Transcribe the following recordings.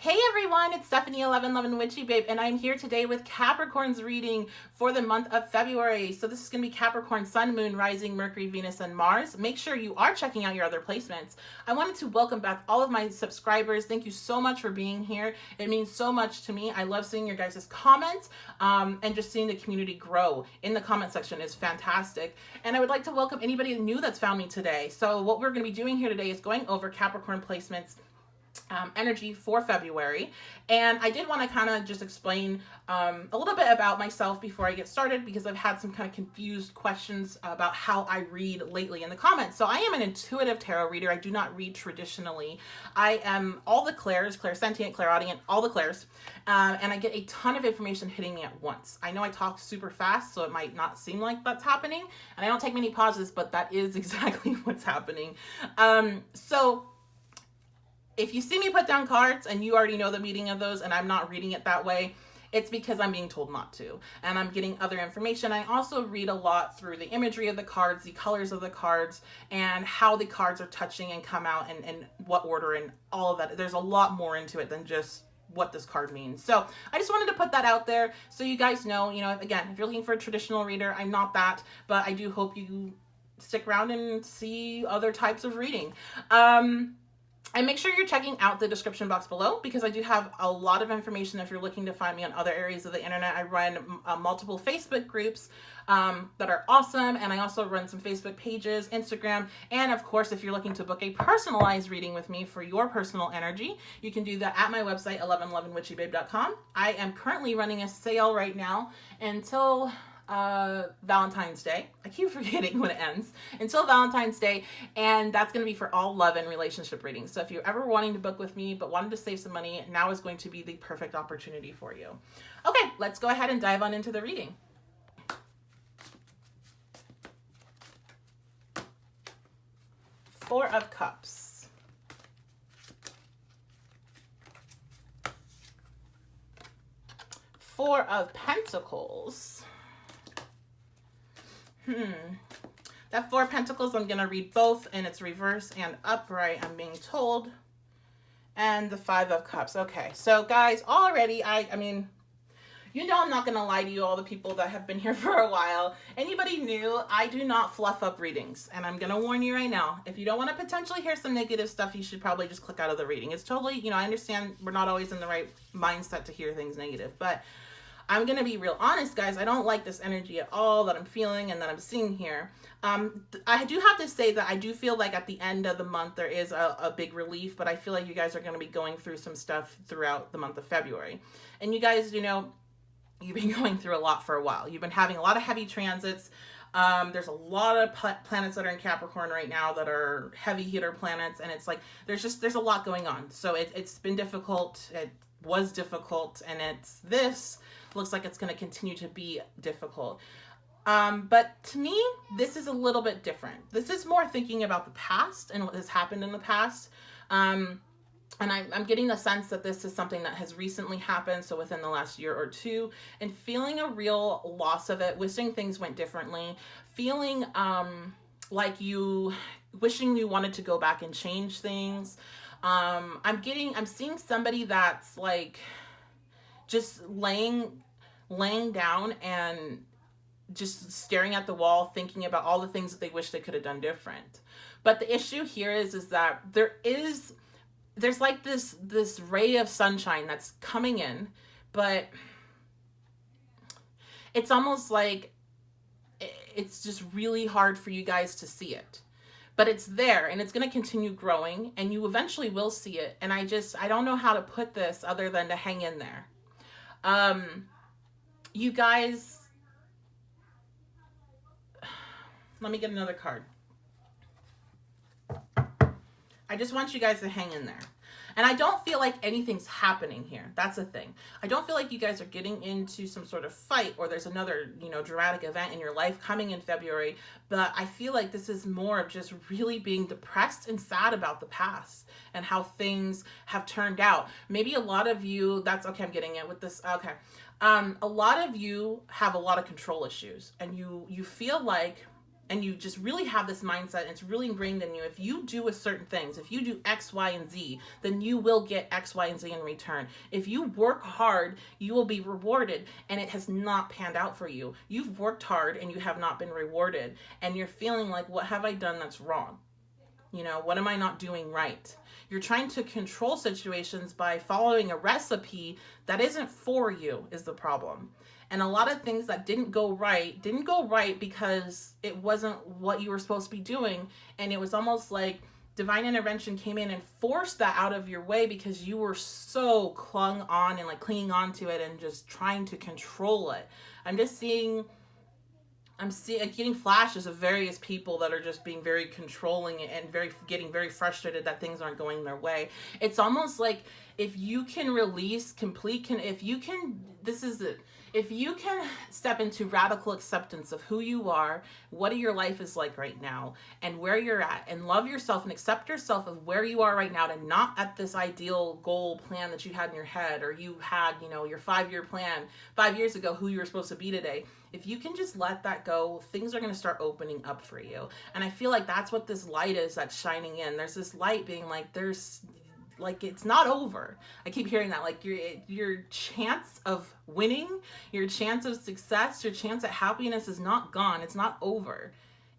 Hey everyone, it's Stephanie 1111 Witchy Babe, and I'm here today with Capricorn's reading for the month of February. So this is going to be Capricorn, Sun, Moon, Rising, Mercury, Venus, and Mars. Make sure you are checking out your other placements. I wanted to welcome back all of my subscribers. Thank you so much for being here. It means so much to me. I love seeing your guys' comments and just seeing the community grow in the comment section is fantastic. And I would like to welcome anybody new that's found me today. So what we're going to be doing here today is going over Capricorn placements energy for February. And I did want to kind of just explain a little bit about myself before I get started, because I've had some kind of confused questions about how I read lately in the comments. So I am an intuitive tarot reader. I do not read traditionally. I am all the clairs, clairsentient, clairaudient, all the clairs, and I get a ton of information hitting me at once. I know I talk super fast, so it might not seem like that's happening, and I don't take many pauses, but that is exactly what's happening. So if you see me put down cards and you already know the meaning of those and I'm not reading it that way, it's because I'm being told not to. And I'm getting other information. I also read a lot through the imagery of the cards, the colors of the cards, and how the cards are touching and come out and what order and all of that. There's a lot more into it than just what this card means. So I just wanted to put that out there so you guys know, again, if you're looking for a traditional reader, I'm not that, but I do hope you stick around and see other types of reading. And make sure you're checking out the description box below, because I do have a lot of information if you're looking to find me on other areas of the internet. I run multiple Facebook groups that are awesome, and I also run some Facebook pages, Instagram, and of course, if you're looking to book a personalized reading with me for your personal energy, you can do that at my website, 1111witchybabe.com. I am currently running a sale right now until Valentine's Day. I keep forgetting when it ends. Until Valentine's Day, and that's going to be for all love and relationship readings. So if you're ever wanting to book with me but wanted to save some money, now is going to be the perfect opportunity for you. Okay, let's go ahead and dive on into the reading. Four of Cups. Four of Pentacles. That Four of Pentacles, I'm going to read both in its reverse and upright, I'm being told. And the Five of Cups. Okay, so guys, already, I mean, I'm not going to lie to you, all the people that have been here for a while. Anybody new, I do not fluff up readings. And I'm going to warn you right now, if you don't want to potentially hear some negative stuff, you should probably just click out of the reading. It's totally, I understand we're not always in the right mindset to hear things negative, but I'm going to be real honest, guys. I don't like this energy at all that I'm feeling and that I'm seeing here. I do have to say that I do feel like at the end of the month, there is a big relief, but I feel like you guys are going to be going through some stuff throughout the month of February. And you guys, you've been going through a lot for a while. You've been having a lot of heavy transits. There's a lot of planets that are in Capricorn right now that are heavy hitter planets. And it's like, there's a lot going on. So it's been difficult. It was difficult, and this looks like it's going to continue to be difficult. But to me, this is a little bit different. This is more thinking about the past and what has happened in the past. And I'm getting the sense that this is something that has recently happened, so within the last year or two, and feeling a real loss of it, wishing things went differently, feeling like wishing you wanted to go back and change things. I'm seeing somebody that's like just laying down and just staring at the wall, thinking about all the things that they wish they could have done different. But the issue here is that there's like this ray of sunshine that's coming in, but it's almost like it's just really hard for you guys to see it. But it's there, and it's going to continue growing, and you eventually will see it. And I don't know how to put this other than to hang in there. You guys, let me get another card. I just want you guys to hang in there. And I don't feel like anything's happening here. That's the thing. I don't feel like you guys are getting into some sort of fight, or there's another, dramatic event in your life coming in February. But I feel like this is more of just really being depressed and sad about the past and how things have turned out. Maybe a lot of you, I'm getting it with this. Okay. A lot of you have a lot of control issues, and you feel like and you just really have this mindset, and it's really ingrained in you. If you do a certain things, if you do X, Y, and Z, then you will get X, Y, and Z in return. If you work hard, you will be rewarded, and it has not panned out for you. You've worked hard and you have not been rewarded, and you're feeling like, what have I done that's wrong? You know, what am I not doing right? You're trying to control situations by following a recipe that isn't for you, is the problem. And a lot of things that didn't go right because it wasn't what you were supposed to be doing. And it was almost like divine intervention came in and forced that out of your way because you were so clung on and like clinging on to it and just trying to control it. I'm getting flashes of various people that are just being very controlling and getting very frustrated that things aren't going their way. It's almost like if you can release if you can step into radical acceptance of who you are, what your life is like right now, and where you're at, and love yourself and accept yourself of where you are right now, and not at this ideal goal plan that you had in your head, or you had, your 5-year plan 5 years ago, who you were supposed to be today. If you can just let that go, things are going to start opening up for you. And I feel like that's what this light is that's shining in. There's this light being like it's not over. I keep hearing that, like your chance of winning, your chance of success, your chance at happiness is not gone. It's not over.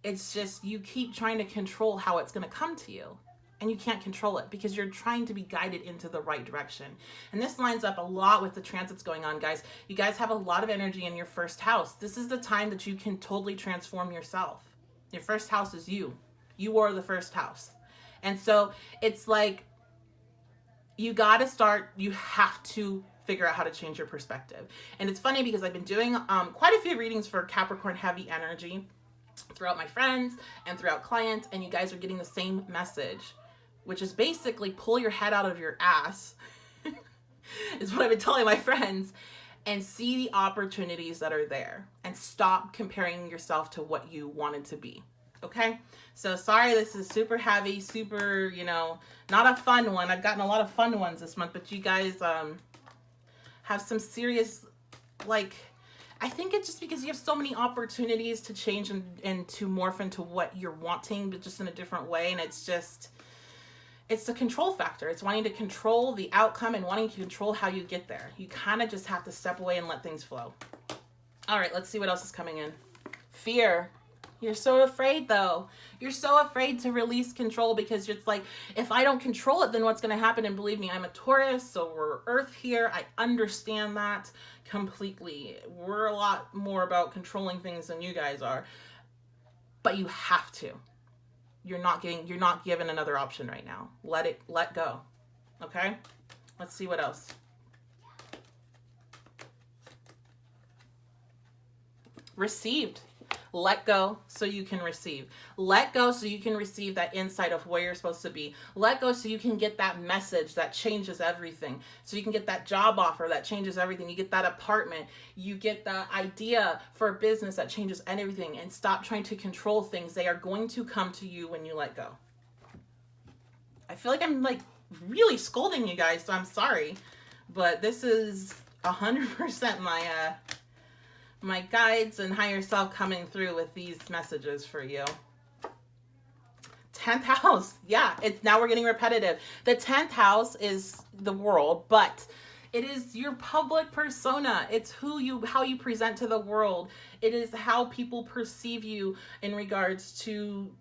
It's just you keep trying to control how it's going to come to you, and you can't control it because you're trying to be guided into the right direction. And this lines up a lot with the transits going on, guys. You guys have a lot of energy in your first house. This is the time that you can totally transform yourself. Your first house is you. You are the first house. And so it's like, you have to figure out how to change your perspective. And it's funny because I've been doing quite a few readings for Capricorn heavy energy throughout my friends and throughout clients, and you guys are getting the same message, which is basically pull your head out of your ass, is what I've been telling my friends, and see the opportunities that are there and stop comparing yourself to what you wanted to be. Okay, so sorry, this is super heavy, super, not a fun one. I've gotten a lot of fun ones this month, but you guys have some serious, I think it's just because you have so many opportunities to change and to morph into what you're wanting, but just in a different way. And it's the control factor. It's wanting to control the outcome and wanting to control how you get there. You kind of just have to step away and let things flow. All right, let's see what else is coming in. Fear. You're so afraid, though. You're so afraid to release control because it's like, if I don't control it, then what's going to happen? And believe me, I'm a Taurus, so we're Earth here. I understand that completely. We're a lot more about controlling things than you guys are. But you have to. You're not given another option right now. Let go. Okay? Let's see what else. Received. Let go so you can receive. Let go so you can receive that insight of where you're supposed to be. Let go so you can get that message that changes everything. So you can get that job offer that changes everything. You get that apartment. You get the idea for a business that changes everything. And stop trying to control things. They are going to come to you when you let go. I feel like I'm really scolding you guys, so I'm sorry. But this is 100% my guides and higher self coming through with these messages for you. 10th house. Yeah, now we're getting repetitive. The 10th house is the world, but it is your public persona. It's how you present to the world. It is how people perceive you in regards to,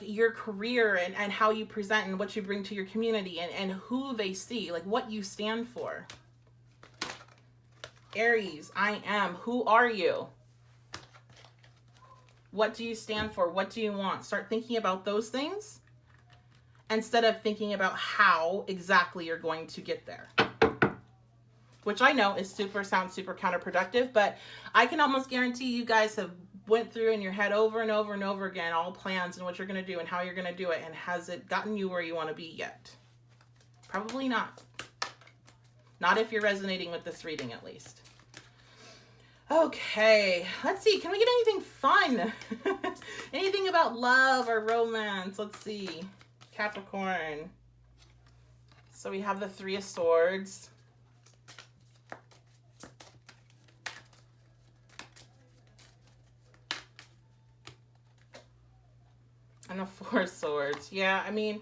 your career and how you present and what you bring to your community and who they see, what you stand for. Aries, I am. Who are you? What do you stand for? What do you want? Start thinking about those things instead of thinking about how exactly you're going to get there. Which I know sounds super counterproductive, but I can almost guarantee you guys have went through in your head over and over and over again all plans and what you're going to do and how you're going to do it, and has it gotten you where you want to be yet? Probably not. Not if you're resonating with this reading, at least. Okay, let's see. Can we get anything fun? Anything about love or romance? Let's see. Capricorn. So we have the 3 of Swords. of Four of Swords. Yeah, I mean,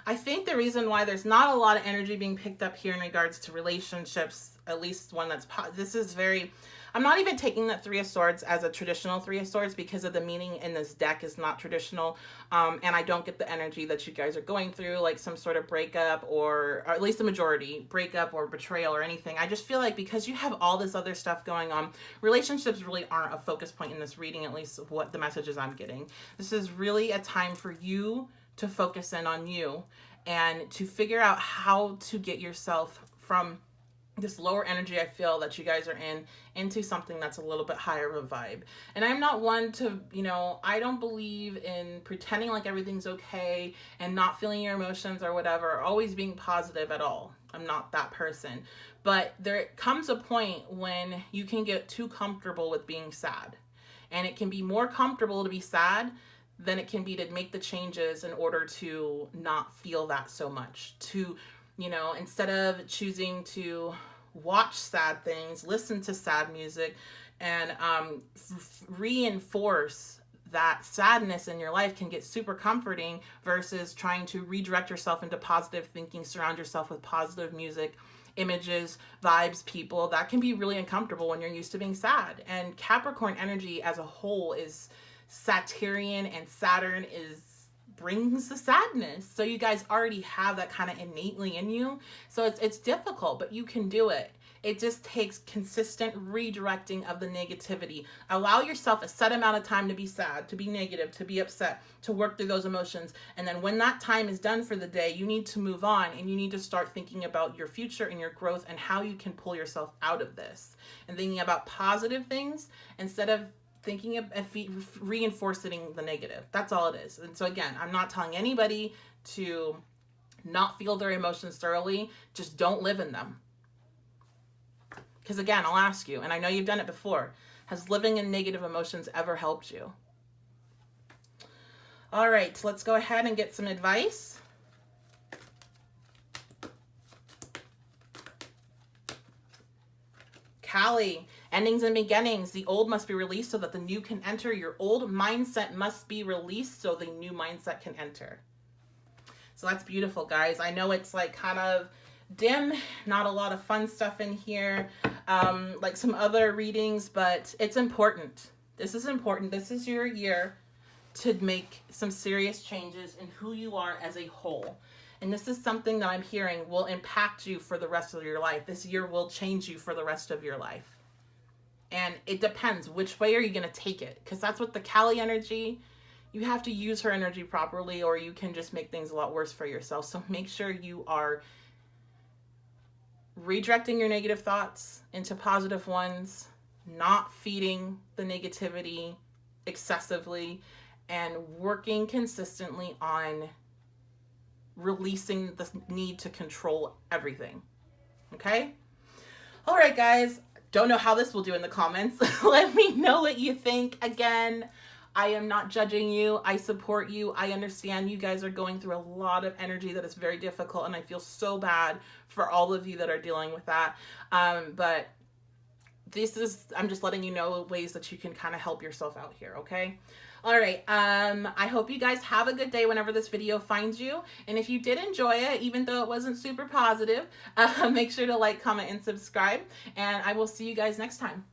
I think the reason why there's not a lot of energy being picked up here in regards to relationships, at least one that's, this is very, I'm not even taking that Three of Swords as a traditional Three of Swords because of the meaning in this deck is not traditional. And I don't get the energy that you guys are going through, like some sort of breakup or at least the majority, breakup or betrayal or anything. I just feel like because you have all this other stuff going on, relationships really aren't a focus point in this reading, at least what the messages I'm getting. This is really a time for you to focus in on you and to figure out how to get yourself from this lower energy I feel that you guys are in into something that's a little bit higher of a vibe. And I'm not one to, you know, I don't believe in pretending like everything's okay and not feeling your emotions or whatever, or always being positive at all. I'm not that person. But there comes a point when you can get too comfortable with being sad. And it can be more comfortable to be sad than it can be to make the changes in order to not feel that so much. To, you know, instead of choosing to watch sad things, listen to sad music, and reinforce that sadness in your life can get super comforting versus trying to redirect yourself into positive thinking, surround yourself with positive music, images, vibes, people. That can be really uncomfortable when you're used to being sad. And Capricorn energy as a whole is Saturnian, and Saturn brings the sadness. So you guys already have that kind of innately in you. So it's difficult, but you can do it. It just takes consistent redirecting of the negativity. Allow yourself a set amount of time to be sad, to be negative, to be upset, to work through those emotions. And then when that time is done for the day, you need to move on and you need to start thinking about your future and your growth and how you can pull yourself out of this and thinking about positive things instead of thinking of reinforcing the negative. That's all it is. And so again, I'm not telling anybody to not feel their emotions thoroughly. Just don't live in them. Because again, I'll ask you, and I know you've done it before, has living in negative emotions ever helped you? All right, let's go ahead and get some advice. Callie, endings and beginnings. The old must be released so that the new can enter. Your old mindset must be released so the new mindset can enter. So that's beautiful, guys. I know it's like kind of dim, not a lot of fun stuff in here, like some other readings, but it's important. This is important. This is your year to make some serious changes in who you are as a whole. And this is something that I'm hearing will impact you for the rest of your life. This year will change you for the rest of your life. And it depends, which way are you going to take it? Because that's what the Callie energy, you have to use her energy properly or you can just make things a lot worse for yourself. So make sure you are redirecting your negative thoughts into positive ones, not feeding the negativity excessively, and working consistently on releasing the need to control everything. Okay? All right, guys. Don't know how this will do in the comments. Let me know what you think. Again, I am not judging you. I support you. I understand you guys are going through a lot of energy that is very difficult, and I feel so bad for all of you that are dealing with that. But I'm just letting you know ways that you can kind of help yourself out here, okay? All right, I hope you guys have a good day whenever this video finds you. And if you did enjoy it, even though it wasn't super positive, make sure to like, comment, and subscribe. And I will see you guys next time.